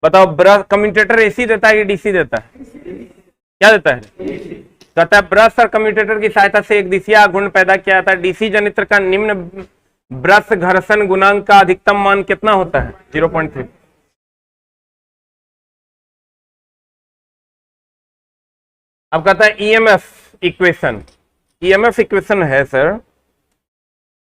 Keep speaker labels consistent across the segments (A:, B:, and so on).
A: बताओ, brush commutator AC देता है कि डीसी देता है? क्या देता है? कहता है ब्रश और कम्यूटेटर की सहायता से एक दिशिया घूर्ण पैदा किया जाता है। डीसी जनित्र का निम्न ब्रश घर्षण गुणांक का अधिकतम मान कितना होता है? 0.3। अब कहता है ईएमएफ इक्वेशन। ईएमएफ इक्वेशन है सर,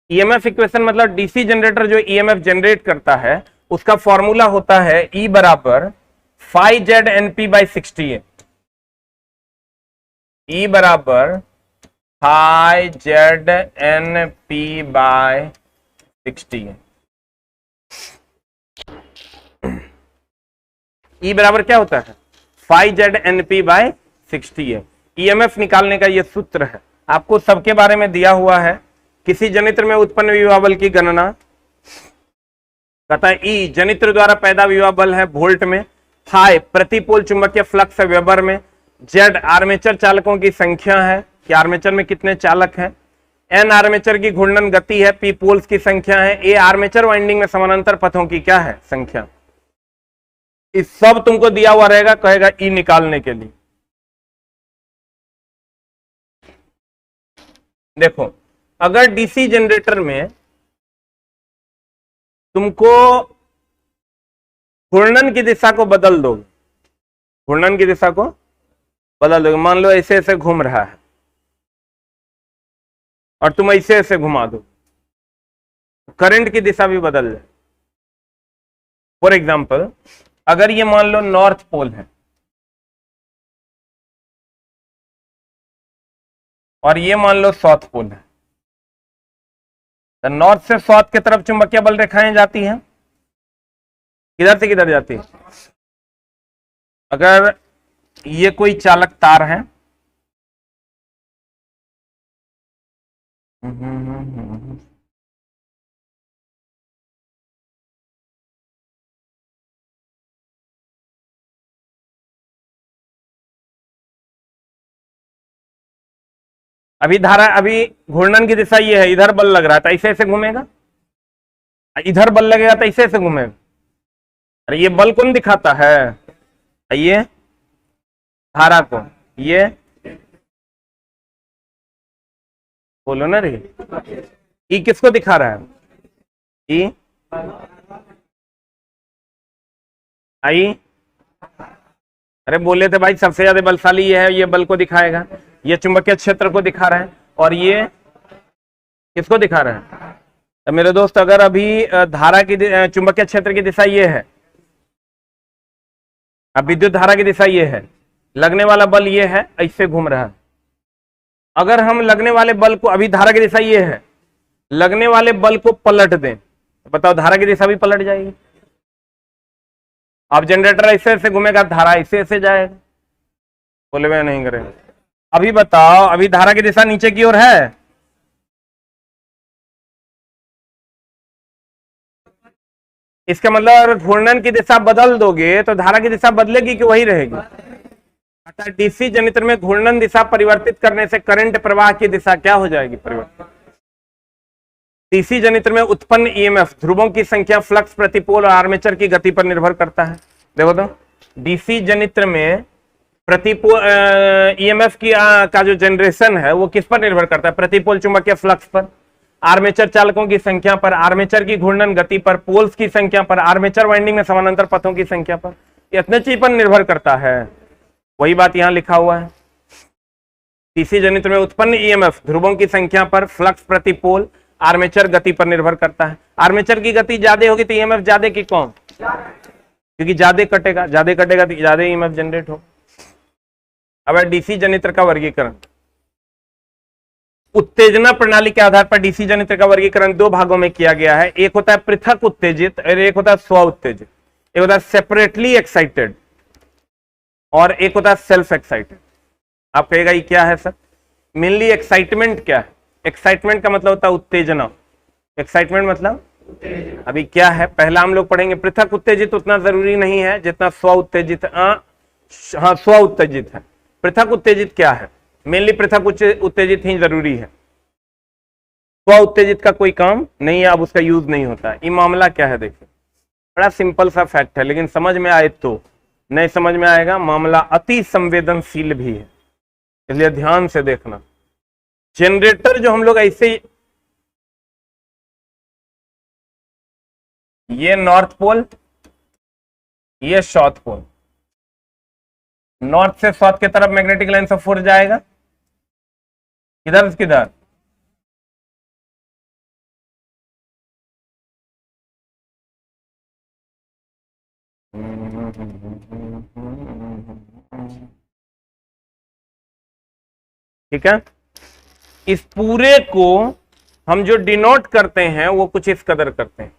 A: ईएमएफ इक्वेशन मतलब डीसी जनरेटर जो ईएमएफ जनरेट करता है उसका फॉर्मूला होता है E बराबर phi Z NP by 60 E बराबर phi Z NP by 60 E बराबर क्या होता है? फाई जेड एनपी बाय 60 है। ईएमएफ निकालने का यह सूत्र है, आपको सबके बारे में दिया हुआ है। किसी जनित्र में उत्पन्न विभव बल की गणना कहता है E जनित्र द्वारा पैदा विभव बल है वोल्ट में, फाई प्रति पोल चुंबकीय फ्लक्स है वेबर में, जेड आर्मेचर चालकों की संख्या है कि आर्मेचर में कितने चालक हैं, एन आर्मेचर की घूर्णन गति है, पी पोल्स की संख्या है, ए आर्मेचर वाइंडिंग में समानांतर पथों की क्या है? संख्या। इस सब तुमको दिया हुआ रहेगा, कहेगा E निकालने के लिए। देखो, अगर डीसी जनरेटर में तुमको घूर्णन की दिशा को बदल दोगे, घूर्णन की दिशा को बदल दोगे, मान लो ऐसे ऐसे घूम रहा है और तुम ऐसे ऐसे घुमा दो, करंट की दिशा भी बदल जाए। फॉर एग्जाम्पल, अगर ये मान लो नॉर्थ पोल है और ये मान लो साउथ पोल है, तो नॉर्थ से साउथ की तरफ चुंबकीय बल रेखाएं जाती हैं, किधर से किधर जाती है? अगर ये कोई चालक तार है, अभी धारा, अभी घूर्णन की दिशा ये है, इधर बल लग रहा था, ऐसे ऐसे घूमेगा, इधर बल लगेगा तो ऐसे ऐसे घूमेगा। अरे ये बल कौन दिखाता है? ये धारा को, ये बोलो ना रे, ई किसको दिखा रहा है? ई आई, अरे बोले थे भाई सबसे ज्यादा बलशाली ये है, ये बल को दिखाएगा, ये चुंबकीय क्षेत्र को दिखा रहा है, और ये किसको दिखा रहा है? तो मेरे दोस्त, अगर अभी धारा की चुंबकीय क्षेत्र की दिशा ये है, अब विद्युत धारा की दिशा ये है, लगने वाला बल ये है, ऐसे घूम रहा है। अगर हम लगने वाले बल को, अभी धारा की दिशा ये है, लगने वाले बल को पलट दें, तो बताओ धारा की दिशा भी पलट जाएगी। अब जनरेटर ऐसे ऐसे घूमेगा, धारा ऐसे ऐसे जाएगा, बोले मैं नहीं करेंगे। अभी बताओ, अभी धारा की दिशा नीचे की ओर है, इसका मतलब अगर घूर्णन की दिशा बदल दोगे तो धारा की दिशा बदलेगी कि वही रहेगी? अतः डीसी जनित्र में घूर्णन दिशा परिवर्तित करने से करंट प्रवाह की दिशा क्या हो जाएगी? परिवर्तित। डीसी जनित्र में उत्पन्न ईएमएफ ध्रुवों की संख्या, फ्लक्स, प्रतिपोल और आर्मेचर की गति पर निर्भर करता है। देखो तो, डीसी जनित्र में प्रतिपोल ईएमएफ की का जो जनरेशन है वो किस पर निर्भर करता है? प्रतिपोल चुंबकीय फ्लक्स पर, आर्मेचर चालकों की संख्या पर, आर्मेचर की घूर्णन गति पर, पोल्स की संख्या पर, आर्मेचर वाइंडिंग में समानांतर पथों की संख्या पर, इतने चीज पर निर्भर करता है। वही बात यहां लिखा हुआ है, डीसी जनित्र में उत्पन्न ईएमएफ ध्रुवों की संख्या पर, फ्लक्स, प्रतिपोल, आर्मेचर गति पर निर्भर करता है। आर्मेचर की गति ज्यादा होगी तो ईएमएफ ज्यादा की कौन? क्योंकि ज्यादा कटेगा तो ज्यादा ईएमएफ जनरेट हो। अब डीसी जनित्र का वर्गीकरण, उत्तेजना प्रणाली के आधार पर डीसी जनित्र का वर्गीकरण दो भागों में किया गया है। एक होता है पृथक उत्तेजित और एक होता है स्व उत्तेजित। एक होता है सेपरेटली एक्साइटेड और एक होता है सेल्फ एक्साइटेड। आप कहेगा ये क्या है सर? मेनली एक्साइटमेंट क्या है? एक्साइटमेंट का मतलब होता है उत्तेजना। एक्साइटमेंट मतलब अभी क्या है, पहला हम लोग पढ़ेंगे। पृथक उत्तेजित उतना जरूरी नहीं है जितना स्व उत्तेजित। हाँ, स्व उत्तेजित है। पृथक उत्तेजित क्या है? मेनली पृथक उत्तेजित ही जरूरी है, स्व उत्तेजित का कोई काम नहीं है, अब उसका यूज नहीं होता है। ये मामला क्या है देखिए, बड़ा सिंपल सा फैक्ट है, लेकिन समझ में आए तो, नहीं समझ में आएगा मामला अति संवेदनशील भी है, इसलिए ध्यान से देखना। जनरेटर जो हम लोग ऐसे, ये नॉर्थ पोल, ये साउथ पोल, नॉर्थ से साउथ की तरफ मैग्नेटिक लाइन ऑफ फोर्स जाएगा, किधर से किधर, ठीक है। इस पूरे को हम जो डिनोट करते हैं वो कुछ इस कदर करते हैं।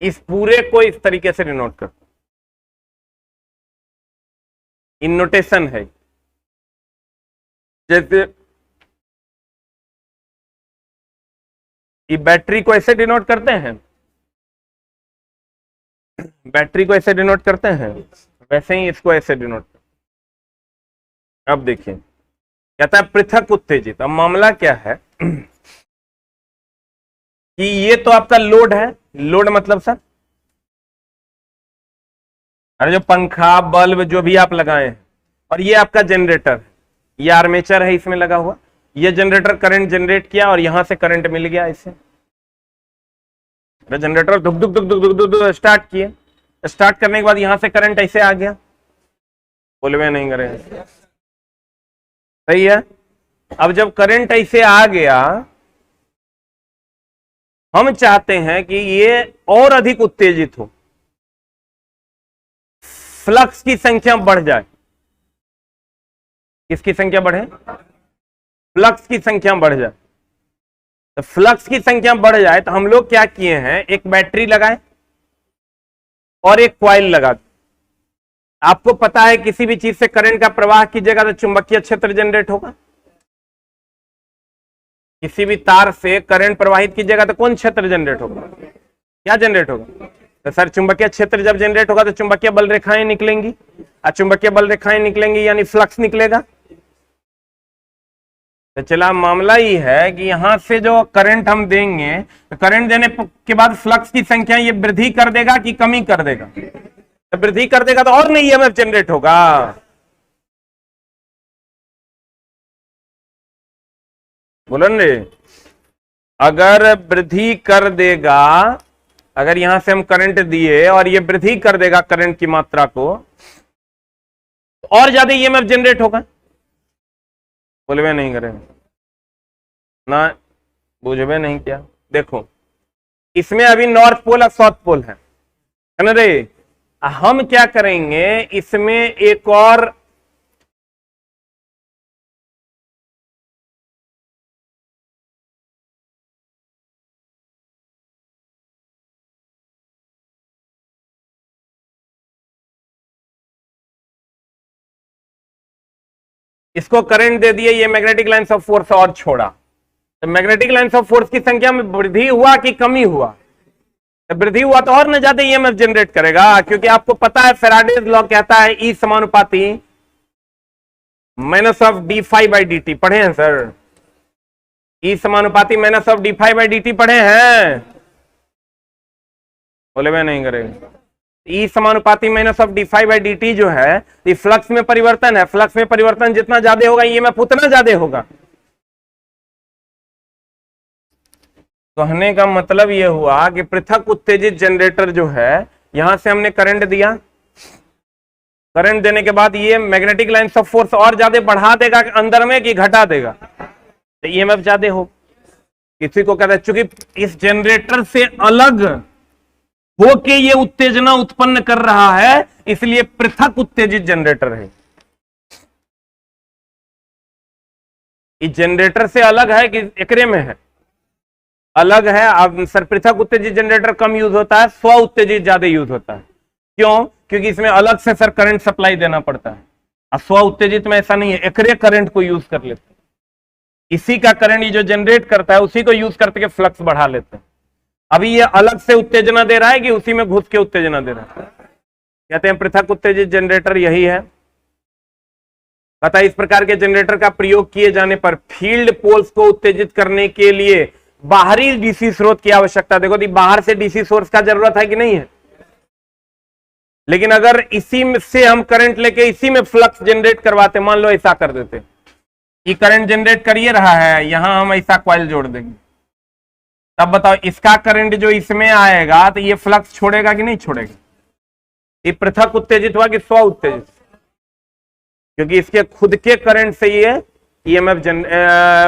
A: इस पूरे को इस तरीके से डिनोट करते हैं, इन नोटेशन है। जैसे ये बैटरी को ऐसे डिनोट करते हैं, बैटरी को ऐसे डिनोट करते हैं, वैसे ही इसको ऐसे डिनोट करते हैं। अब देखिए, कहता है पृथक उत्तेजित। अब मामला क्या है कि ये तो आपका लोड है, लोड मतलब सर, अरे जो पंखा बल्ब जो भी आप लगाए हैं, और ये आपका जनरेटर, ये आर्मेचर है इसमें लगा हुआ, ये जनरेटर करंट जनरेट किया और यहां से करंट मिल गया इसे, जनरेटर धुक धुक धुक धुक धुक धुक धुक स्टार्ट किए, स्टार्ट करने के बाद यहां से करंट ऐसे आ गया, बोलवे नहीं करेगा, सही है। अब जब करंट ऐसे आ गया, हम चाहते हैं कि ये और अधिक उत्तेजित हो, फ्लक्स की संख्या बढ़ जाए। किसकी संख्या बढ़े? फ्लक्स की संख्या बढ़ जाए। तो फ्लक्स की संख्या बढ़ जाए तो हम लोग क्या किए हैं, एक बैटरी लगाए और एक कॉइल लगा दी। आपको पता है किसी भी चीज से करंट का प्रवाह कीजिएगा तो चुंबकीय क्षेत्र जनरेट होगा। किसी भी तार से करंट प्रवाहित कीजिएगा तो कौन क्षेत्र जनरेट होगा? क्या जनरेट होगा? तो सर चुंबकीय क्षेत्र जब जनरेट होगा तो चुंबकीय बल रेखाएं निकलेंगी, और चुंबकीय बल रेखाएं निकलेंगी यानी फ्लक्स निकलेगा। तो चला मामला ही है कि यहां से जो करंट हम देंगे, तो करंट देने के बाद फ्लक्स की संख्या ये वृद्धि कर देगा कि कमी कर देगा? तो वृद्धि कर देगा तो और नहीं ईएमएफ जनरेट होगा। बोलो ने, अगर वृद्धि कर देगा, अगर यहां से हम करंट दिए और ये वृद्धि कर देगा करंट की मात्रा को, तो और ज्यादा ईएमएफ जनरेट होगा। बोलवे नहीं करेंगे ना, बुझवे नहीं क्या? देखो इसमें अभी नॉर्थ पोल और साउथ पोल है ना रे। हम क्या करेंगे, इसमें एक और इसको करंट दे दिए, ये मैग्नेटिक लाइन्स ऑफ फोर्स और छोड़ा, तो मैग्नेटिक लाइन्स ऑफ फोर्स की संख्या में वृद्धि हुआ कि कमी हुआ? तो वृद्धि हुआ तो और न ज्यादा ईएमएफ जनरेट करेगा, क्योंकि आपको पता है फैराडेज लॉ कहता है ई समानुपाती minus of D five by D T. पढ़े हैं सर? ई समानुपाती minus of D five by D T पढ़े हैं? बोले मैं नहीं करेंगे। ई समानुपाती minus of D five by D T जो है, ये फ्लक्स में परिवर्तन है। फ्लक्स में परिवर्तन जितना ज्यादा होगा ईएमएफ उतना ज्यादा होगा। कहने का मतलब यह हुआ कि पृथक उत्तेजित जनरेटर जो है, यहां से हमने करंट दिया, करंट देने के बाद ये मैग्नेटिक लाइन्स ऑफ फोर्स और ज्यादा बढ़ा देगा अंदर में कि घटा देगा? तो ईएमएफ ज्यादा हो। किसी को कहता है चूंकि इस जनरेटर से अलग होके ये उत्तेजना उत्पन्न कर रहा है, इसलिए पृथक उत्तेजित जनरेटर है। इस जनरेटर से अलग है कि एकरे में है? अलग है। अब सर पृथक उत्तेजित जनरेटर कम यूज होता है, स्व उत्तेजित ज्यादा यूज होता है। क्यों? क्योंकि इसमें अलग से सर करंट सप्लाई देना पड़ता है, और स्व उत्तेजित में ऐसा नहीं है, एकरे करंट को यूज कर लेते हैं। इसी का करंट ये जो जनरेट करता है उसी को यूज करके फ्लक्स बढ़ा लेते हैं। अभी ये अलग से उत्तेजना दे रहा है कि उसी में घुस के उत्तेजना दे रहा है? कहते हैं पृथक उत्तेजित जनरेटर यही है। अतः इस प्रकार के जनरेटर का प्रयोग किए जाने पर फील्ड पोल्स को उत्तेजित करने के लिए बाहरी डीसी स्रोत की आवश्यकता, देखो बाहर से डीसी सोर्स का जरूरत है कि नहीं है, लेकिन अगर इसी में से हम करंट लेके इसी में फ्लक्स जनरेट करवाते, मान लो ऐसा कर देते, ये करंट जनरेट करिए रहा है, यहां हम ऐसा कॉइल जोड़ देंगे, तब बताओ इसका करंट जो इसमें आएगा तो ये फ्लक्स छोड़ेगा कि नहीं छोड़ेगा? ये पृथक उत्तेजित हुआ कि स्व उत्तेजित? क्योंकि इसके खुद के करंट से ये ईएमएफ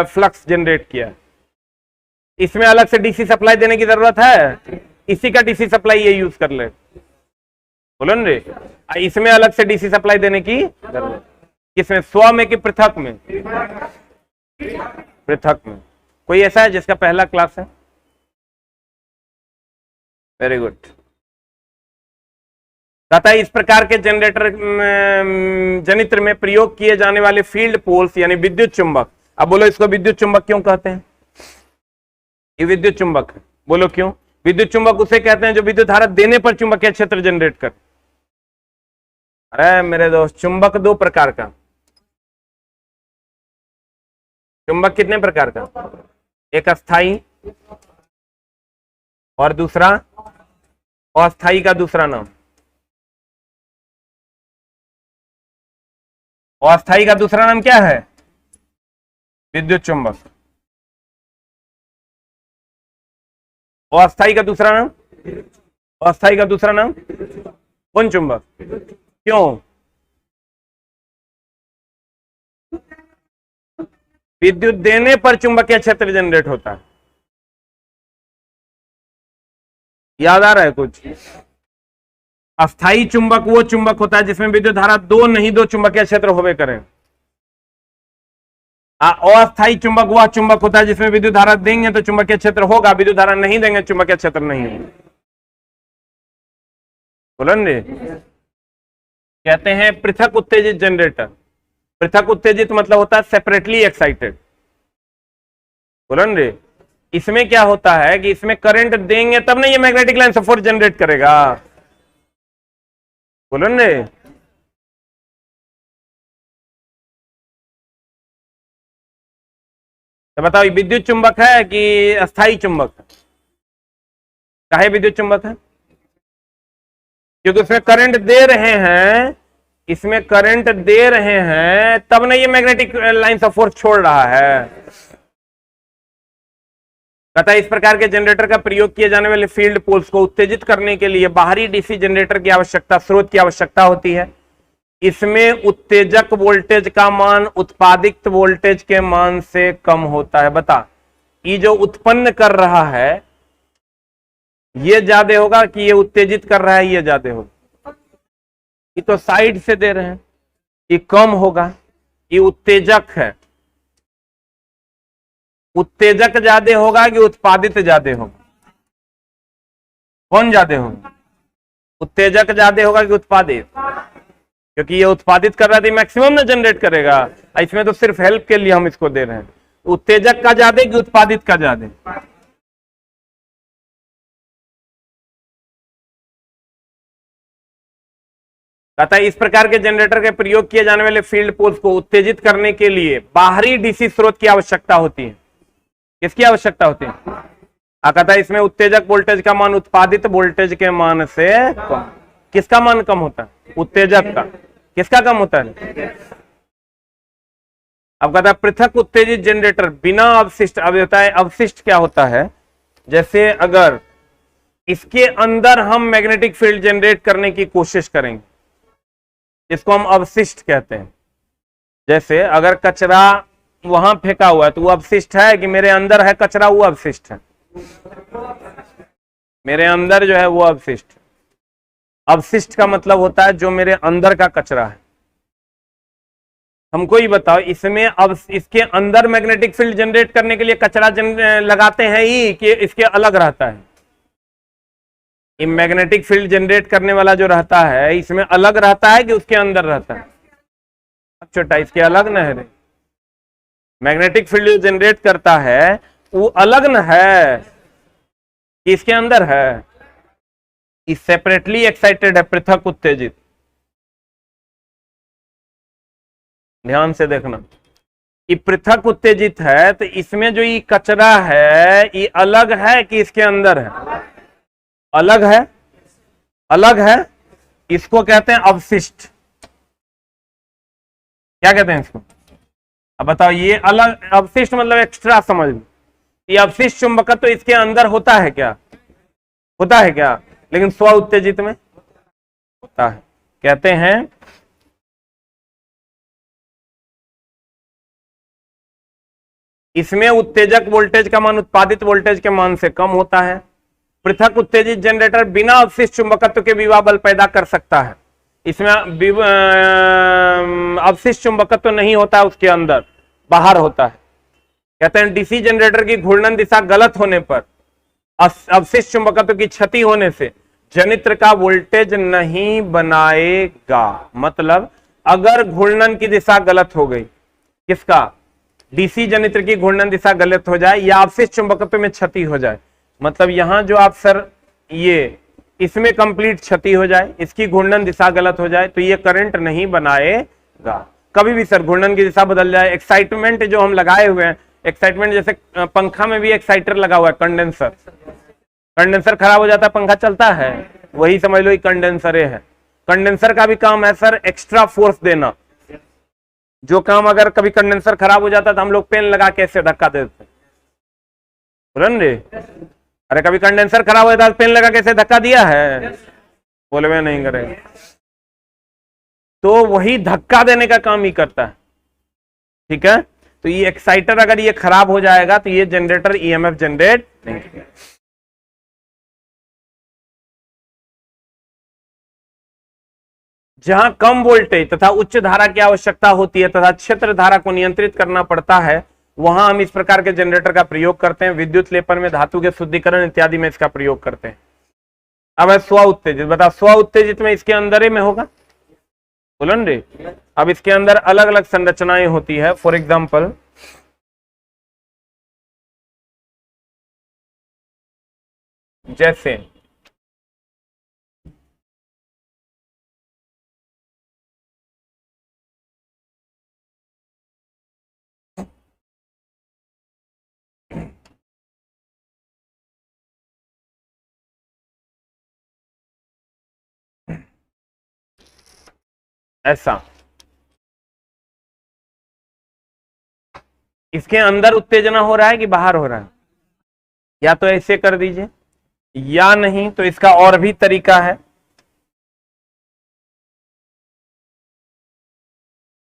A: फ्लक्स जनरेट किया। इसमें अलग से डीसी सप्लाई देने की जरूरत है? इसी का डीसी सप्लाई ये यूज कर ले, बोलो न रे। इसमें अलग से डीसी सप्लाई देने की जरूरत किसमें, स्व में कि पृथक में? पृथक में। कोई ऐसा है जिसका पहला क्लास है? Very good. तथा इस प्रकार के जनरेटर जनित्र में प्रयोग किए जाने वाले फील्ड पोल्स यानी विद्युत चुंबक, अब बोलो इसको विद्युत चुंबक क्यों कहते हैं? ये विद्युत चुंबक है, बोलो क्यों? विद्युत चुंबक उसे कहते हैं जो विद्युत धारा देने पर चुंबकीय क्षेत्र जनरेट कर। अरे मेरे दोस्त, चुंबक दो प्रकार का, चुंबक कितने प्रकार का? एक अस्थाई और दूसरा अस्थाई का दूसरा नाम, अस्थाई का दूसरा नाम क्या है? विद्युत चुंबक। अस्थाई का दूसरा नाम, अस्थाई का दूसरा नाम कौन चुंबक? क्यों? विद्युत देने पर चुंबकीय क्षेत्र जनरेट होता है। याद आ रहा है कुछ? अस्थाई चुंबक वो चुंबक होता है जिसमें विद्युत धारा दो नहीं दो चुंबकीय क्षेत्र होवे करें। अस्थाई चुंबक वह चुंबक होता है जिसमें विद्युत धारा देंगे तो चुंबकीय क्षेत्र होगा, विद्युत धारा नहीं देंगे चुंबकीय क्षेत्र नहीं होगा। बोलो न, कहते हैं पृथक उत्तेजित जनरेटर। पृथक उत्तेजित मतलब होता है सेपरेटली एक्साइटेड। बोलो न रे। इसमें क्या होता है कि इसमें करंट देंगे तब नहीं ये मैग्नेटिक लाइन से फोर्स जनरेट करेगा। बोलो न रे। तो बताओ विद्युत चुंबक है कि अस्थाई चुंबक है? काहे विद्युत चुंबक है? क्योंकि उसमें करंट दे रहे हैं, इसमें करंट दे रहे हैं तब नहीं ये मैग्नेटिक लाइन ऑफ फोर्स छोड़ रहा है। कहता है इस प्रकार के जनरेटर का प्रयोग किए जाने वाले फील्ड पोल्स को उत्तेजित करने के लिए बाहरी डीसी जनरेटर की आवश्यकता, स्रोत की आवश्यकता होती है। इसमें उत्तेजक वोल्टेज का मान उत्पादित वोल्टेज के मान से कम होता है। बता, ये जो उत्पन्न कर रहा है ये ज्यादा होगा कि ये उत्तेजित कर रहा है ये ज्यादा होगा? ये तो साइड से दे रहे हैं, ये कम होगा। ये उत्तेजक है, उत्तेजक ज्यादा होगा कि उत्पादित ज्यादा होगा? कौन ज्यादा होगा? उत्तेजक ज्यादा होगा कि उत्पादित? क्योंकि ये उत्पादित कर रहा है तो मैक्सिमम ना जनरेट करेगा। इसमें तो सिर्फ हेल्प के लिए हम इसको दे रहे हैं। उत्तेजक का ज्यादा कि उत्पादित का ज्यादा? कहता है इस प्रकार के जनरेटर के प्रयोग किए जाने वाले फील्ड पोल्स को उत्तेजित करने के लिए बाहरी डीसी स्रोत की आवश्यकता होती है। किसकी आवश्यकता होती है? कहता है इसमें उत्तेजक वोल्टेज का मान उत्पादित वोल्टेज के मान से कम। किसका मान कम होता है? उत्तेजक का। किसका कम होता है? अब कहता है पृथक उत्तेजित जनरेटर बिना अवशिष्ट, अब होता है अवशिष्ट क्या होता है? जैसे अगर इसके अंदर हम मैग्नेटिक फील्ड जनरेट करने की कोशिश करेंगे, इसको हम अवशिष्ट कहते हैं। जैसे अगर कचरा वहां फेंका हुआ है तो वो अवशिष्ट है कि मेरे अंदर है कचरा, वो अवशिष्ट है? मेरे अंदर जो है वो अवशिष्ट। अवशिष्ट का मतलब होता है जो मेरे अंदर का कचरा है। हमको ही बताओ, इसमें अब इसके अंदर मैग्नेटिक फील्ड जनरेट करने के लिए कचरा लगाते हैं ही कि इसके अलग रहता है? ये मैग्नेटिक फील्ड जनरेट करने वाला जो रहता है इसमें अलग रहता है कि उसके अंदर रहता है? छोटा, इसके अलग न है रे। मैग्नेटिक फील्ड जनरेट करता है वो अलग न है कि इसके अंदर है? इस सेपरेटली एक्साइटेड है, पृथक उत्तेजित। ध्यान से देखना कि पृथक उत्तेजित है तो इसमें जो ये कचरा है ये अलग है कि इसके अंदर है? अलग है, अलग है। इसको कहते हैं अवशिष्ट। क्या कहते हैं इसको? अब बताओ, ये अलग अवशिष्ट मतलब एक्स्ट्रा समझ लो। ये अवशिष्ट चुंबकत्व तो इसके अंदर होता है क्या? होता है क्या? लेकिन स्व उत्तेजित में होता है। कहते हैं इसमें उत्तेजक वोल्टेज का मान उत्पादित वोल्टेज के मान से कम होता है। पृथक उत्तेजित जनरेटर बिना अवशिष्ट चुंबकत्व के विभव बल पैदा कर सकता है। इसमें अवशिष्ट चुंबकत्व नहीं होता है, उसके अंदर बाहर होता है। कहते हैं डीसी जनरेटर की घूर्णन दिशा गलत होने पर अवशिष्ट चुंबकत्व की क्षति होने से जनित्र का वोल्टेज नहीं बनाएगा। मतलब अगर घूर्णन की दिशा गलत हो गई, किसका? डीसी जनित्र की घूर्णन दिशा गलत हो जाए या अवशिष्ट चुंबकत्व में क्षति हो जाए, मतलब यहां जो आप सर ये इसमें कंप्लीट क्षति हो जाए, इसकी घूर्णन दिशा गलत हो जाए, तो ये करंट नहीं बनाएगा कभी भी। सर घूर्णन की दिशा बदल जाए, एक्साइटमेंट जो हम लगाए हुए हैं, एक्साइटमेंट जैसे पंखा में भी एक्साइटर लगा हुआ है, कंडेंसर। कंडेंसर खराब हो जाता है, पंखा चलता है, वही समझ लो ये कंडेंसर है। कंडेंसर का भी काम है सर एक्स्ट्रा फोर्स देना। जो काम अगर कभी कंडेंसर खराब हो जाता तो हम लोग पेन लगा के ऐसे धक्का देते, बोलन रे। अरे कभी कंडेंसर खराब हो जाता तो पेन लगा के ऐसे धक्का दिया है? बोले मैं नहीं करेंगे। तो वही धक्का देने का काम ही करता है, ठीक है। तो ये एक्साइटर अगर ये खराब हो जाएगा तो ये जनरेटर ईएमएफ जनरेट नहीं करेगा। जहां कम वोल्टेज तथा उच्च धारा की आवश्यकता होती है तथा क्षेत्र धारा को नियंत्रित करना पड़ता है, वहां हम इस प्रकार के जनरेटर का प्रयोग करते हैं। विद्युत लेपन में, धातु के शुद्धिकरण इत्यादि में इसका प्रयोग करते हैं। अब है स्व उत्तेजित। बता, स्व उत्तेजित में इसके अंदर ही में होगा, बोलन रे। अब इसके अंदर अलग अलग संरचनाएं होती है। फॉर एग्जाम्पल जैसे ऐसा, इसके अंदर उत्तेजना हो रहा है कि बाहर हो रहा है? या तो ऐसे कर दीजिए, या नहीं तो इसका और भी तरीका है।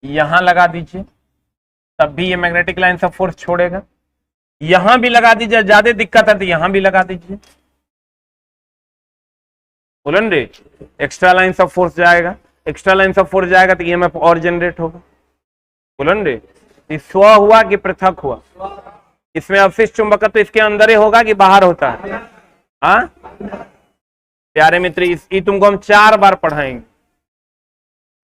A: यहां लगा दीजिए, तब भी ये मैग्नेटिक लाइन ऑफ फोर्स छोड़ेगा। यहां भी लगा दीजिए, ज्यादा दिक्कत है तो यहां भी लगा दीजिए, बोलन रे। एक्स्ट्रा लाइन ऑफ फोर्स जाएगा, एक्स्ट्रा लाइन ऑफ फोर्स जाएगा तो ईएमएफ और जनरेट होगा, बोलन रे। स्व हुआ कि पृथक हुआ? इसमें अवशिष्ट चुंबकत्व तो इसके अंदर ही होगा कि बाहर होता है? हाँ प्यारे मित्र, ये तुमको हम 4 बार पढ़ाएंगे।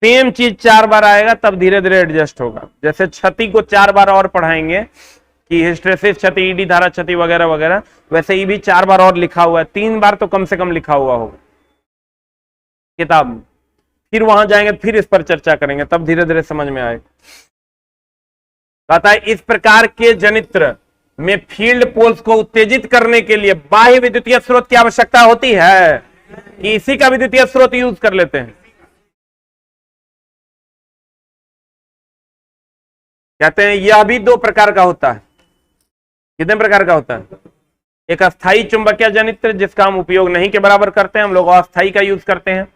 A: सेम चीज 4 बार आएगा, तब धीरे धीरे एडजस्ट होगा। जैसे क्षति को 4 बार और पढ़ाएंगे कि हिस्टेरेसिस क्षति, ईडी धारा क्षति वगैरह वगैरह, वैसे ये भी 4 बार और लिखा हुआ है। 3 बार तो कम से कम लिखा हुआ होगा किताब में। फिर वहां जाएंगे, फिर इस पर चर्चा करेंगे, तब धीरे धीरे समझ में आएगा। कहता है इस प्रकार के जनित्र में फील्ड पोल्स को उत्तेजित करने के लिए बाह्य विद्युतीय स्रोत की आवश्यकता होती है कि इसी का विद्युतीय स्रोत यूज कर लेते हैं। कहते हैं यह भी 2 प्रकार का होता है। कितने प्रकार का होता है? एक अस्थायी चुंबकीय जनित्र, जिसका हम उपयोग नहीं के बराबर करते हैं, हम लोग अस्थायी का यूज करते हैं।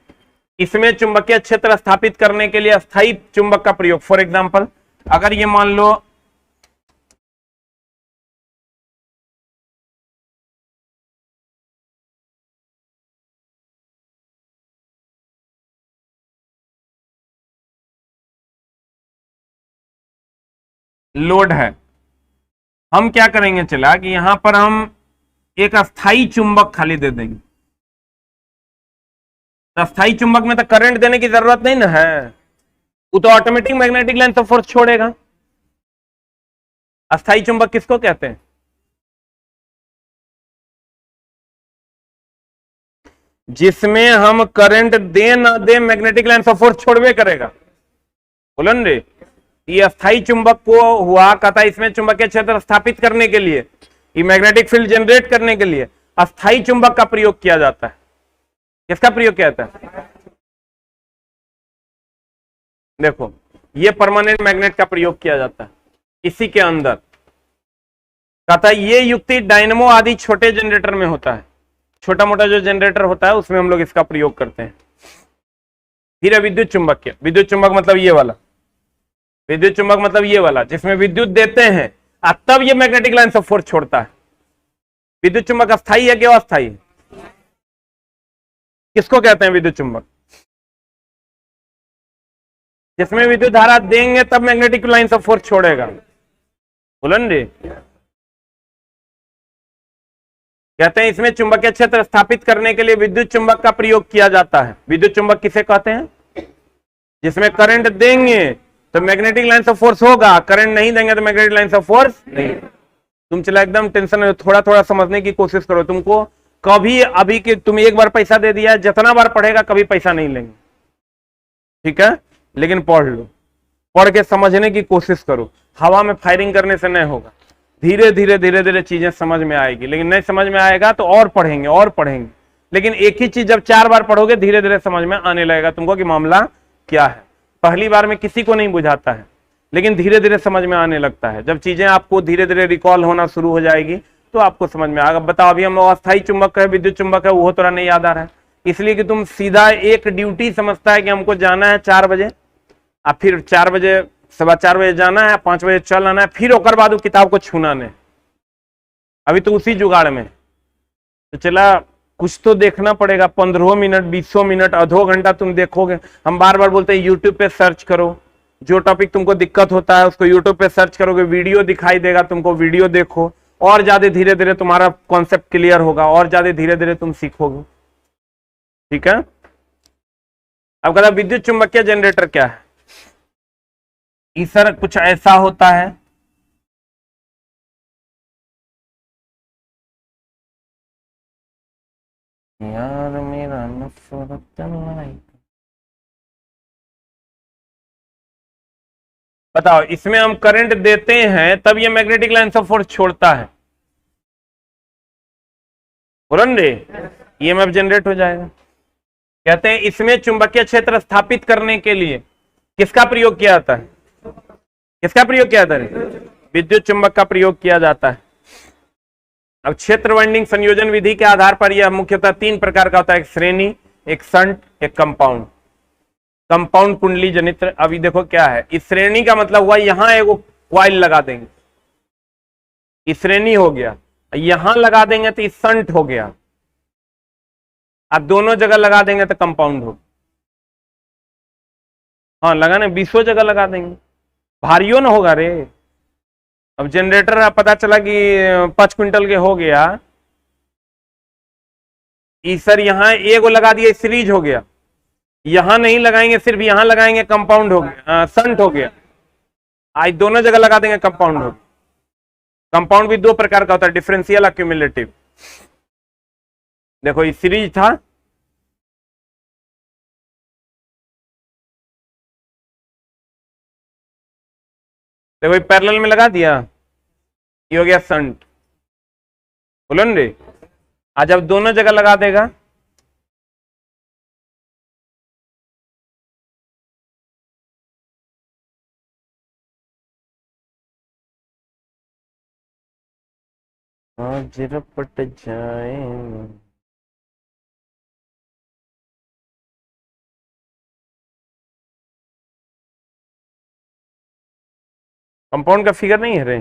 A: इसमें चुंबकीय क्षेत्र स्थापित करने के लिए अस्थायी चुंबक का प्रयोग। फॉर एग्जाम्पल अगर ये मान लो लोड है, हम क्या करेंगे चला कि यहां पर हम एक अस्थायी चुंबक खाली दे देंगे। अस्थायी चुंबक में तो करंट देने की जरूरत नहीं ना है, वो तो automatic magnetic line of force छोड़ेगा। अस्थायी चुंबक किसको कहते हैं? जिसमें हम करंट दे ना दे मैग्नेटिक लाइन ऑफ फोर्स छोड़वे करेगा, बोलन रे। ये अस्थाई चुंबक को हुआ, कहता इसमें चुंबकीय क्षेत्र स्थापित करने के लिए, ये मैग्नेटिक फील्ड जनरेट करने के लिए अस्थाई चुंबक का प्रयोग किया जाता है। किसका प्रयोग किया जाता है? देखो, ये परमानेंट मैग्नेट का प्रयोग किया जाता है इसी के अंदर। कहता है ये युक्ति डायनेमो आदि छोटे जनरेटर में होता है, छोटा मोटा जो जनरेटर होता है उसमें हम लोग इसका प्रयोग करते हैं। फिर है विद्युत चुंबक। विद्युत चुंबक मतलब ये वाला, विद्युत चुंबक मतलब ये वाला जिसमें विद्युत देते हैं और तब ये मैग्नेटिक लाइन ऑफ फोर्स छोड़ता है। विद्युत चुंबक अस्थाई है कि अस्थाई है? किसको कहते हैं विद्युत चुंबक? जिसमें विद्युत धारा देंगे तब मैग्नेटिक लाइन ऑफ फोर्स छोड़ेगा। बोलन रे, कहते हैं इसमें चुंबकीय क्षेत्र स्थापित करने के लिए विद्युत चुंबक का प्रयोग किया जाता है। विद्युत चुंबक किसे कहते हैं? जिसमें करंट देंगे तो मैग्नेटिक लाइन ऑफ फोर्स होगा, करंट नहीं देंगे तो मैग्नेटिक लाइन ऑफ फोर्स नहीं। तुम चला एकदम टेंशन में, थोड़ा थोड़ा समझने की कोशिश करो। तुमको कभी अभी के तुम एक बार पैसा दे दिया, जितना बार पढ़ेगा कभी पैसा नहीं लेंगे, ठीक है? लेकिन पढ़ लो, पढ़ के समझने की कोशिश करो। हवा में फायरिंग करने से नहीं होगा, धीरे धीरे धीरे धीरे चीजें समझ में आएगी। लेकिन नहीं समझ में आएगा तो और पढ़ेंगे और पढ़ेंगे, लेकिन एक ही चीज जब 4 बार पढ़ोगे धीरे धीरे समझ में आने लगेगा तुमको कि मामला क्या है। पहली बार में किसी को नहीं बुझाता है, लेकिन धीरे धीरे समझ में आने लगता है। जब चीजें आपको धीरे धीरे रिकॉल होना शुरू हो जाएगी तो आपको समझ में आएगा। बताओ, अभी हम अस्थाई चुंबक है, विद्युत चुंबक है, वो थोड़ा नहीं याद आ रहा है, इसलिए कि तुम सीधा एक ड्यूटी समझता है कि हमको जाना है 4 बजे, अब फिर 4 बजे, 4:15 बजे जाना है, 5 बजे चल आना है, फिर ओकर बाद वो किताब को छूना नहीं। अभी तो उसी जुगाड़ में तो चला, कुछ तो देखना पड़ेगा। 15 मिनट 20 मिनट आधो घंटा तुम देखोगे। हम बार बार बोलते हैं यूट्यूब पे सर्च करो, जो टॉपिक तुमको दिक्कत होता है उसको यूट्यूब पे सर्च करोगे, वीडियो दिखाई देगा तुमको, वीडियो देखो, और ज्यादा धीरे धीरे तुम्हारा कॉन्सेप्ट क्लियर होगा, और ज्यादा धीरे धीरे तुम सीखोगे, ठीक है? अब कहता विद्युत चुंबकीय जनरेटर क्या है? सर कुछ ऐसा होता है, यार मेरा बताओ, इसमें हम करंट देते हैं तब ये मैग्नेटिक लाइन ऑफ फोर्स छोड़ता है। बोलन रे, ईएमएफ जनरेट हो जाएगा। कहते हैं इसमें चुंबकीय क्षेत्र स्थापित करने के लिए किसका प्रयोग किया जाता है? किसका प्रयोग किया जाता है? विद्युत चुंबक का प्रयोग किया जाता है। अब क्षेत्र वाइंडिंग संयोजन विधि के आधार पर यह मुख्यतः 3 प्रकार का होता है, एक श्रेणी, एक शंट, एक कंपाउंड। कंपाउंड कुंडली जनित्र। अभी देखो क्या है, इस श्रेणी का मतलब हुआ यहां एगो क्वाइल लगा देंगे, इस श्रेणी हो गया, यहां लगा देंगे तो इस शंट हो गया, अब दोनों जगह लगा देंगे तो कंपाउंड हो। हाँ लगाने 20 जगह लगा देंगे, भारियों ना होगा रे। अब जनरेटर पता चला कि 5 क्विंटल के हो गया, सर यहां एगो लगा दिया, सीरीज हो गया, यहां नहीं लगाएंगे, सिर्फ यहां लगाएंगे, कंपाउंड हो गया, शंट हो गया। आज दोनों जगह लगा देंगे, कंपाउंड हो गया। कंपाउंड भी 2 प्रकार का होता है, डिफरेंशियल, एक्यूमुलेटिव। देखो ये सीरीज था, देखो ये पैरेलल में लगा दिया, ये हो गया शंट। बोलो न रे, आज जब दोनों जगह लगा देगा रपट जाए। कंपाउंड का फिगर नहीं है रे,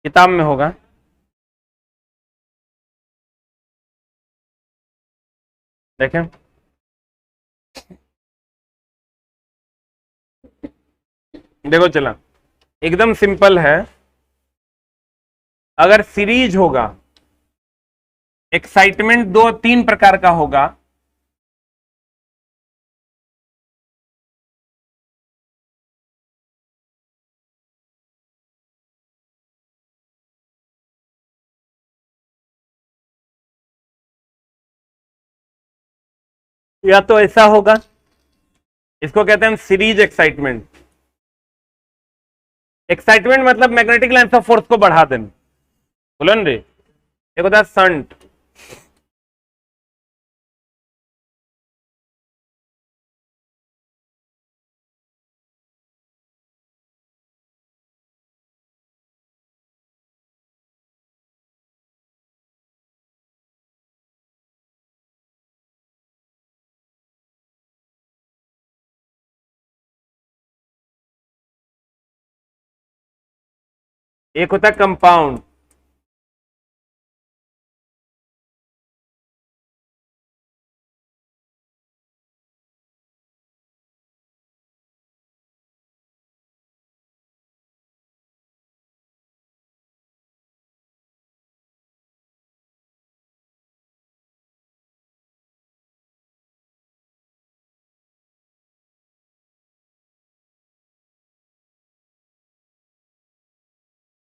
A: किताब में होगा। देखें, देखो चला, एकदम सिंपल है। अगर सीरीज होगा, एक्साइटमेंट 2-3 प्रकार का होगा। या तो ऐसा होगा, इसको कहते हैं सीरीज एक्साइटमेंट, एक्साइटमेंट मतलब मैग्नेटिक लाइन्स ऑफ फोर्स को बढ़ा देना, बोलो ना रे। एक होता है संट, एक होता है कंपाउंड।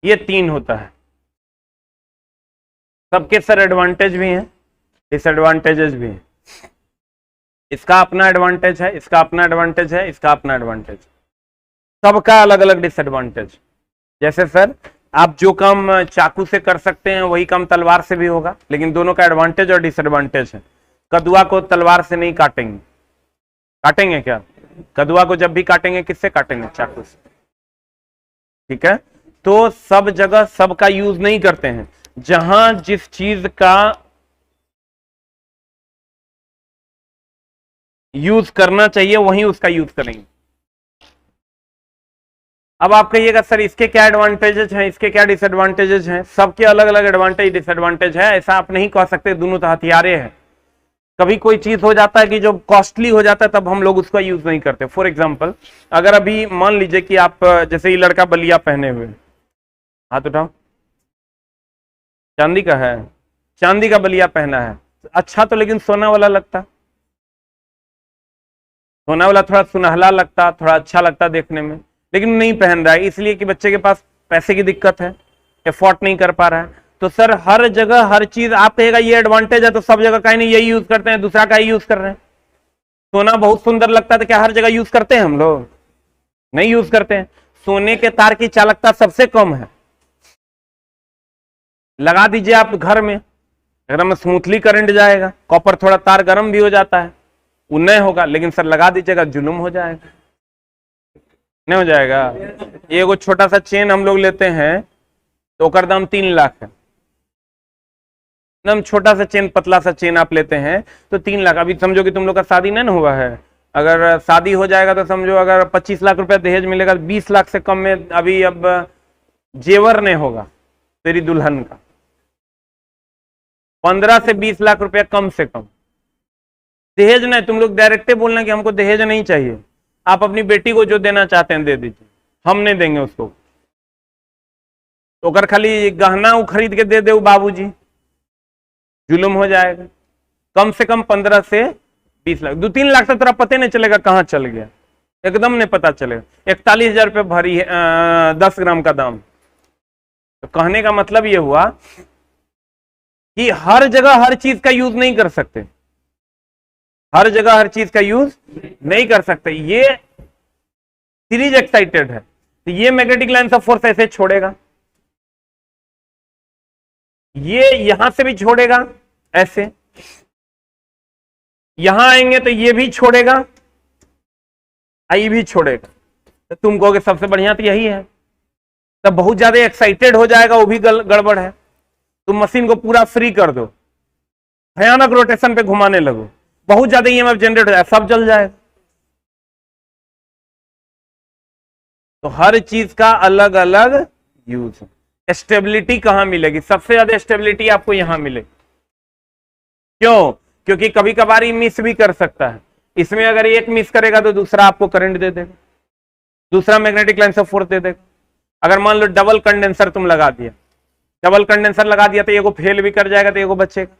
A: ये 3 होता है। सबके सर एडवांटेज भी हैं, डिसएडवांटेजेस भी हैं। इसका अपना एडवांटेज है, इसका अपना एडवांटेज है, इसका अपना एडवांटेज, सबका अलग अलग डिसएडवांटेज। जैसे सर आप जो काम चाकू से कर सकते हैं वही काम तलवार से भी होगा, लेकिन दोनों का एडवांटेज और डिसएडवांटेज है। कदुआ को तलवार से नहीं काटेंगे, काटेंगे क्या? कदुआ को जब भी काटेंगे किससे काटेंगे? चाकू से, ठीक है। तो सब जगह सबका यूज नहीं करते हैं, जहां जिस चीज का यूज करना चाहिए वहीं उसका यूज करेंगे। अब आप कहिएगा सर इसके क्या एडवांटेजेस हैं, इसके क्या डिसएडवांटेजेस हैं? सबके अलग अलग एडवांटेज डिसएडवांटेज है, ऐसा आप नहीं कह सकते। दोनों तो हथियारे हैं। कभी कोई चीज हो जाता है कि जो कॉस्टली हो जाता है तब हम लोग उसका यूज नहीं करते। फॉर एग्जाम्पल अगर अभी मान लीजिए कि आप जैसे ये लड़का बलिया पहने हुए, हाथ उठाओ, चांदी का है, चांदी का बलिया पहना है, अच्छा तो लेकिन सोना वाला लगता, सोना वाला थोड़ा सुनहला लगता, थोड़ा अच्छा लगता देखने में, लेकिन नहीं पहन रहा है इसलिए कि बच्चे के पास पैसे की दिक्कत है, एफोर्ड नहीं कर पा रहा है। तो सर हर जगह हर चीज आप कहेगा ये एडवांटेज है तो सब जगह कहीं नहीं यही यूज करते हैं, दूसरा का ही यूज कर रहे हैं। सोना बहुत सुंदर लगता है तो क्या हर जगह यूज करते हैं हम लोग? नहीं यूज करते हैं। सोने के तार की चालकता सबसे कम है, लगा दीजिए आप घर में, एकदम स्मूथली करंट जाएगा। कॉपर थोड़ा तार गर्म भी हो जाता है, वो नहीं होगा, लेकिन सर लगा दीजिएगा जुलूम हो जाएगा, नहीं हो जाएगा? ये वो छोटा सा चेन हम लोग लेते हैं तो उसका दाम 3 लाख है, एकदम छोटा सा चेन, पतला सा चेन आप लेते हैं तो 3 लाख। अभी समझो कि तुम लोग का शादी नहीं ना हुआ है, अगर शादी हो जाएगा तो समझो अगर 25 लाख रुपया दहेज मिलेगा, 20 लाख से कम में अभी अब जेवर नहीं होगा तेरी दुल्हन का। 15 से 20 लाख रुपया कम से कम दहेज नहीं। तुम लोग डायरेक्ट बोलना कि हमको दहेज नहीं चाहिए, आप अपनी बेटी को जो देना चाहते हैं दे दीजिए, हम नहीं देंगे उसको। तो अगर खाली गहना वो खरीद के दे दे बाबूजी, जुलूम हो जाएगा। कम से कम 15 से 20 लाख, 2-3 लाख से तेरा पता नहीं चलेगा कहां चल गया, एकदम नहीं पता चलेगा। 41,000 रुपये भरी है 10 ग्राम का दाम। तो कहने का मतलब ये हुआ कि हर जगह हर चीज का यूज नहीं कर सकते, हर जगह हर चीज का यूज नहीं कर सकते। ये सीरीज एक्साइटेड है तो ये मैग्नेटिक लाइन्स ऑफ फोर्स ऐसे छोड़ेगा, ये यहां से भी छोड़ेगा ऐसे, यहां आएंगे तो ये भी छोड़ेगा, ये भी छोड़ेगा। तो तुम कहोगे सबसे बढ़िया तो यही है, तब बहुत ज्यादा एक्साइटेड हो जाएगा वो भी गड़बड़ है। तुम मशीन को पूरा फ्री कर दो, भयानक रोटेशन पे घुमाने लगो, बहुत ज्यादा ईएमएफ जनरेट हो जाए, सब जल जाएगा। तो हर चीज का अलग अलग यूज है। स्टेबिलिटी कहां मिलेगी? सबसे ज्यादा स्टेबिलिटी आपको यहां मिलेगी। क्यों? क्योंकि कभी कभार ये मिस भी कर सकता है। इसमें अगर एक मिस करेगा तो दूसरा आपको करंट दे देगा, दूसरा मैग्नेटिक लाइन ऑफ फोर्स दे देगा। अगर मान लो डबल कंडेंसर तुम लगा दिया, डबल कंडेंसर लगा दिया तो एगो फेल भी कर जाएगा तो एगो बचेगा।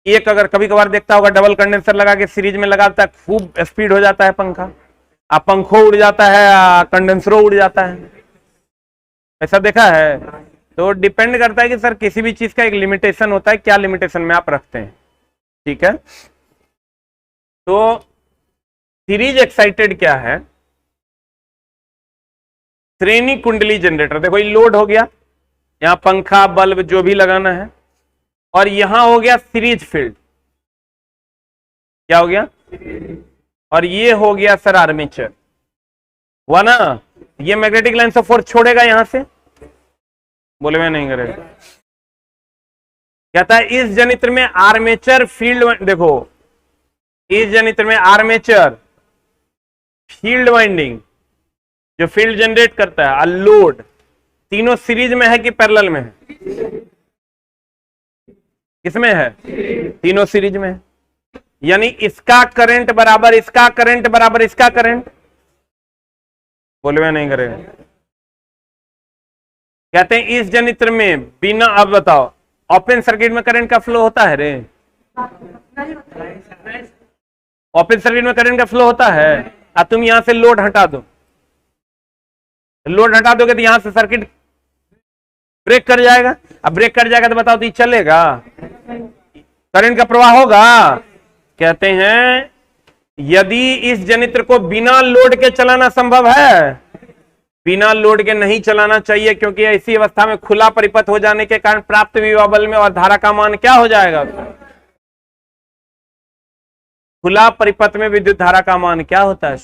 A: एक अगर कभी कभार देखता होगा डबल कंडेंसर लगा के सीरीज में लगाता है, खूब स्पीड हो जाता है पंखा, आप पंखो उड़ जाता है, कंडेंसरों उड़ जाता है, ऐसा देखा है? तो डिपेंड करता है कि सर किसी भी चीज का एक लिमिटेशन होता है, क्या लिमिटेशन में आप रखते हैं, ठीक है। तो सीरीज एक्साइटेड क्या है? श्रेणी कुंडली जनरेटर। देखो ये लोड हो गया, यहां पंखा बल्ब जो भी लगाना है, और यहां हो गया सीरीज फील्ड। क्या हो गया? और ये हो गया सर आर्मेचर, हुआ ना। ये मैग्नेटिक लाइन से फोर्स छोड़ेगा यहां से, बोले मैं नहीं करेगा। कहता है इस जनित्र में आर्मेचर फील्ड, देखो इस जनित्र में आर्मेचर फील्ड वाइंडिंग जो फील्ड जनरेट करता है, और लोड, तीनों सीरीज में है कि पैरेलल में है? किसमें है? तीनों सीरीज में है। यानी इसका करंट बराबर इसका करंट बराबर इसका करंट, बोले मैं नहीं करेगा। कहते हैं इस जनित्र में बिना, अब बताओ ओपन सर्किट में करंट का फ्लो होता है रे? ओपन सर्किट में करंट का फ्लो होता है। अब तुम यहां से लोड हटा दो, लोड हटा दोगे तो यहां से सर्किट ब्रेक कर जाएगा। अब ब्रेक कर जाएगा तो बताओ तो ये चलेगा? करंट का प्रवाह होगा। कहते हैं यदि इस जनित्र को बिना लोड के चलाना संभव है, बिना लोड के नहीं चलाना चाहिए, क्योंकि ऐसी अवस्था में खुला परिपथ हो जाने के कारण प्राप्त विभव बल में और धारा का मान क्या हो जाएगा? खुला परिपथ में विद्युत धारा का मान क्या होता है?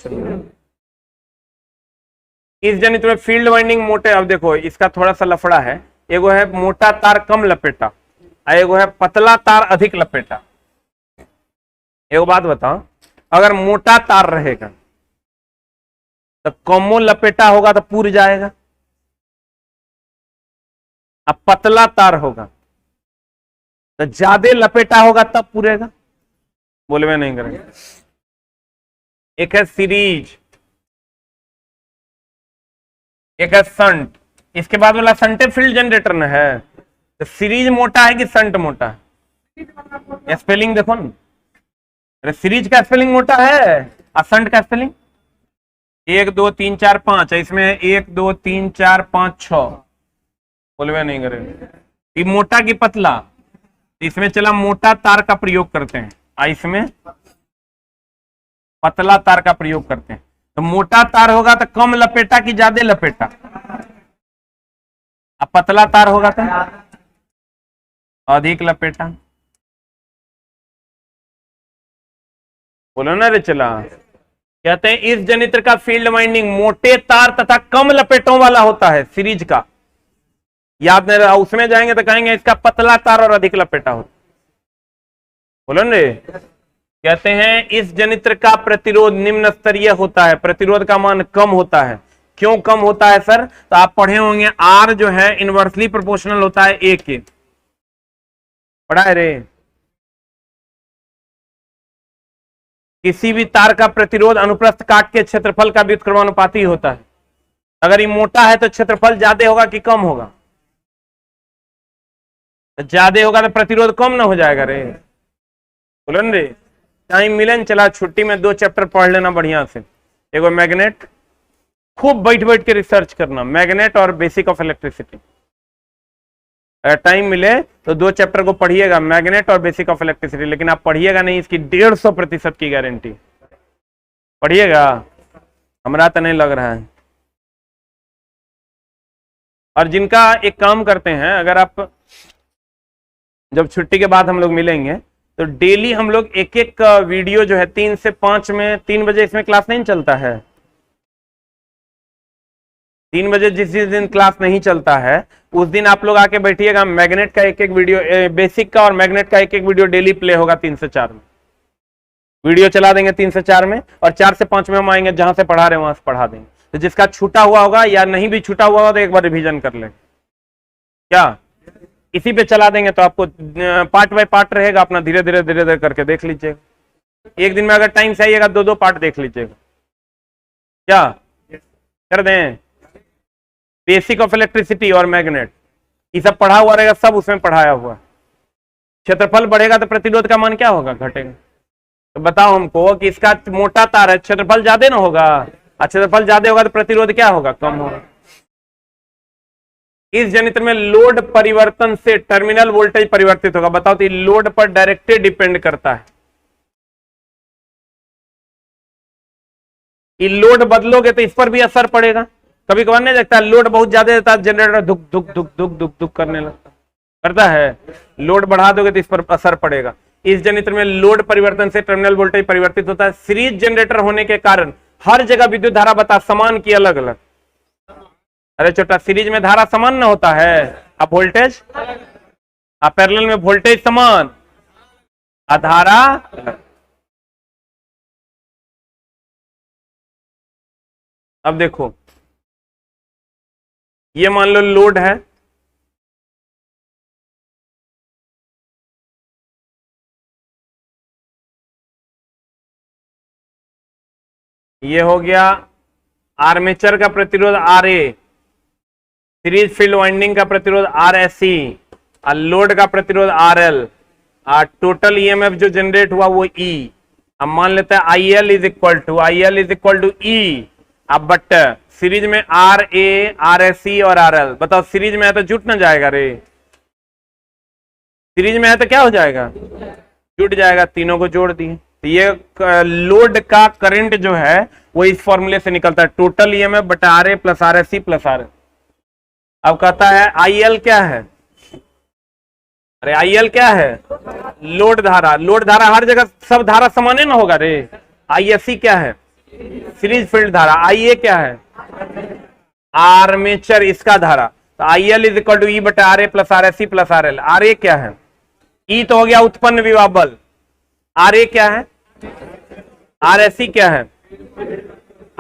A: इस जनित्र में फील्ड वाइंडिंग मोटे, अब देखो इसका थोड़ा सा लफड़ा है, एगो है मोटा तार कम लपेटा, एगो है पतला तार अधिक लपेटा। एगो बात बताओ, अगर मोटा तार रहेगा तो कमो लपेटा होगा तो पूर जाएगा, अब पतला तार होगा तो ज्यादा लपेटा होगा तब पूरेगा, बोले मैं नहीं करेंगे। एक है सीरीज, एक है संट। इसके बाद वाला संटे फील्ड जनरेटर न है, तो सीरीज मोटा है कि संट मोटा है? स्पेलिंग देखो ना, अरे सीरीज का स्पेलिंग मोटा है और संट का स्पेलिंग 1 2 3 4 5 है, इसमें 1 2 3 4 5 6, बोले मैं नहीं करेंगे। ये मोटा की पतला, इसमें चला मोटा तार का प्रयोग करते हैं, इसमें पतला तार का प्रयोग करते हैं। तो मोटा तार होगा तो कम लपेटा कि ज्यादा लपेटा? अब पतला तार होगा तो अधिक लपेटा, बोलो ना रे चला। कहते हैं इस जनित्र का फील्ड वाइंडिंग मोटे तार तथा कम लपेटों वाला होता है, सीरीज का। याद नहीं रहा, उसमें जाएंगे तो कहेंगे इसका पतला तार और अधिक लपेटा होता, बोलो ना रे। कहते हैं इस जनित्र का प्रतिरोध निम्न स्तरीय होता है, प्रतिरोध का मान कम होता है। क्यों कम होता है सर? तो आप पढ़े होंगे आर जो है इनवर्सली प्रोपोर्शनल होता है ए के, पढ़ा है रे। किसी भी तार का प्रतिरोध अनुप्रस्थ काट के क्षेत्रफल का व्युत्क्रमानुपाती होता है। अगर ये मोटा है तो क्षेत्रफल ज्यादा होगा कि कम होगा? तो ज्यादा होगा तो प्रतिरोध कम ना हो जाएगा रे, बोलो न रे। टाइम मिले चला छुट्टी में 2 चैप्टर पढ़ लेना बढ़िया से। एगो मैग्नेट, खूब बैठ बैठ के रिसर्च करना, मैग्नेट और बेसिक ऑफ इलेक्ट्रिसिटी। अगर टाइम मिले तो 2 चैप्टर को पढ़िएगा, मैग्नेट और बेसिक ऑफ इलेक्ट्रिसिटी। लेकिन आप पढ़िएगा नहीं, इसकी 150% की गारंटी। पढ़िएगा, हमारा तो नहीं लग रहा है। और जिनका एक काम करते हैं, अगर आप जब छुट्टी के बाद हम लोग मिलेंगे तो डेली हम लोग एक एक वीडियो जो है 3 से 5 में, 3 बजे इसमें क्लास नहीं चलता है। 3 बजे जिस दिन क्लास नहीं चलता है उस दिन आप लोग आके बैठिएगा, मैग्नेट का एक एक वीडियो, बेसिक का और मैग्नेट का एक एक वीडियो डेली प्ले होगा 3 से 4 में। वीडियो चला देंगे 3 से 4 में, और 4 से 5 में हम आएंगे, जहां से पढ़ा रहे वहां से पढ़ा देंगे। तो जिसका छूटा हुआ होगा या नहीं भी छूटा हुआ होगा तो एक बार रिवीजन कर ले, क्या इसी पे चला देंगे तो आपको पार्ट बाय पार्ट रहेगा, अपना धीरे धीरे करके देख लीजिएगा। एक दिन में अगर टाइम से आइएगा 2-2 पार्ट देख लीजिएगा, क्या कर दें। बेसिक ऑफ इलेक्ट्रिसिटी और मैग्नेट ये सब पढ़ा हुआ रहेगा, सब उसमें पढ़ाया हुआ। क्षेत्रफल बढ़ेगा तो प्रतिरोध का मान क्या होगा? घटेगा। तो बताओ हमको कि इसका मोटा तार है, क्षेत्रफल ज्यादा ना होगा, और क्षेत्रफल ज्यादा होगा तो प्रतिरोध क्या होगा? कम होगा। इस जनित्र में लोड परिवर्तन से टर्मिनल वोल्टेज परिवर्तित होगा। बताओ तो लोड पर डायरेक्टली डिपेंड करता है। ये लोड बदलोगे तो इस पर भी असर पड़ेगा, कभी कभार नहीं देखता, लोड बहुत ज्यादा देता है जनरेटर धुक धुक धुक धुक धुक धुक करने लगता, करता है। लोड बढ़ा दोगे तो इस पर असर पड़ेगा। इस जनरेटर में लोड परिवर्तन से टर्मिनल वोल्टेज परिवर्तित होता है। सीरीज जनरेटर होने के कारण हर जगह विद्युत धारा बता समान की अलग अलग। अरे छोटा, सीरीज में धारा समान ना होता है, अब वोल्टेज, अब पैरेलल में वोल्टेज समान, धारा। अब देखो, ये मान लो लोड है, ये हो गया आर्मेचर का प्रतिरोध RA, सीरीज फील्ड वाइंडिंग का प्रतिरोध RSC, और लोड का प्रतिरोध RL, और टोटल ईएमएफ जो जनरेट हुआ वो E। अब मान लेते हैं IL is equal to E। अब बट सीरीज में RA, RSC और RL, बताओ सीरीज में है तो जुट ना जाएगा रे, सीरीज में है तो क्या हो जाएगा, जुट जाएगा। तीनों को जोड़ दिए तो ये लोड का करंट जो है वो इस फॉर्मूले से निकलता है, टोटल ईएमएफ बटा RA plus RSC plus RL। अब कहता है IL क्या है, अरे IL क्या है, लोड धारा। लोड धारा हर जगह सब धारा समान ना होगा रे। ISC क्या है, सीरीज फील्ड धारा। IA क्या है, आर्मेचर इसका धारा। तो IL is equal to E बटा RA plus RSC plus RL। RA क्या है, E तो हो गया उत्पन्न विभव बल, RA क्या है, RSC क्या है,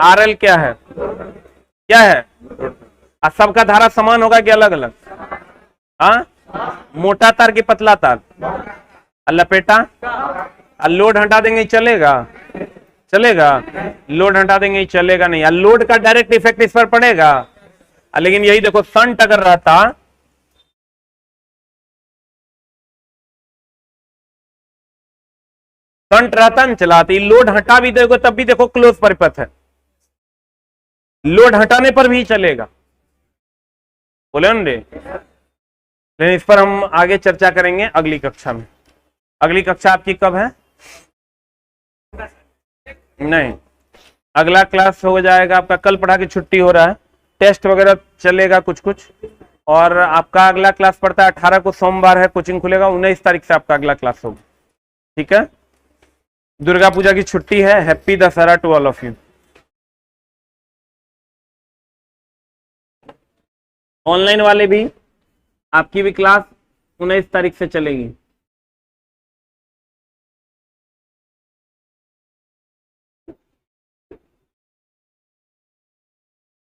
A: RL क्या है, क्या है, सबका धारा समान होगा कि अलग अलग, हाँ, मोटा तार की पतला तार, लपेटा, लोड हटा देंगे चलेगा, चलेगा, लोड हटा देंगे चलेगा नहीं, लोड का डायरेक्ट इफेक्ट इस पर पड़ेगा। लेकिन यही देखो, संट अगर रहता, संट रहता न चलाती, लोड हटा भी देखो तब भी देखो क्लोज परिपथ है, लोड हटाने पर भी चलेगा, बोले न रे। लेकिन इस पर हम आगे चर्चा करेंगे अगली कक्षा में। अगली कक्षा आपकी कब है, नहीं, अगला क्लास हो जाएगा आपका, कल पढ़ा के छुट्टी हो रहा है, टेस्ट वगैरह चलेगा कुछ कुछ, और आपका अगला क्लास पड़ता है 18 को, सोमवार है, कोचिंग खुलेगा, 19 तारीख से आपका अगला क्लास होगा, ठीक है। दुर्गा पूजा की छुट्टी है, happy Dussehra to all of you. Online वाले भी, आपकी भी क्लास 19 तारीख से चलेगी।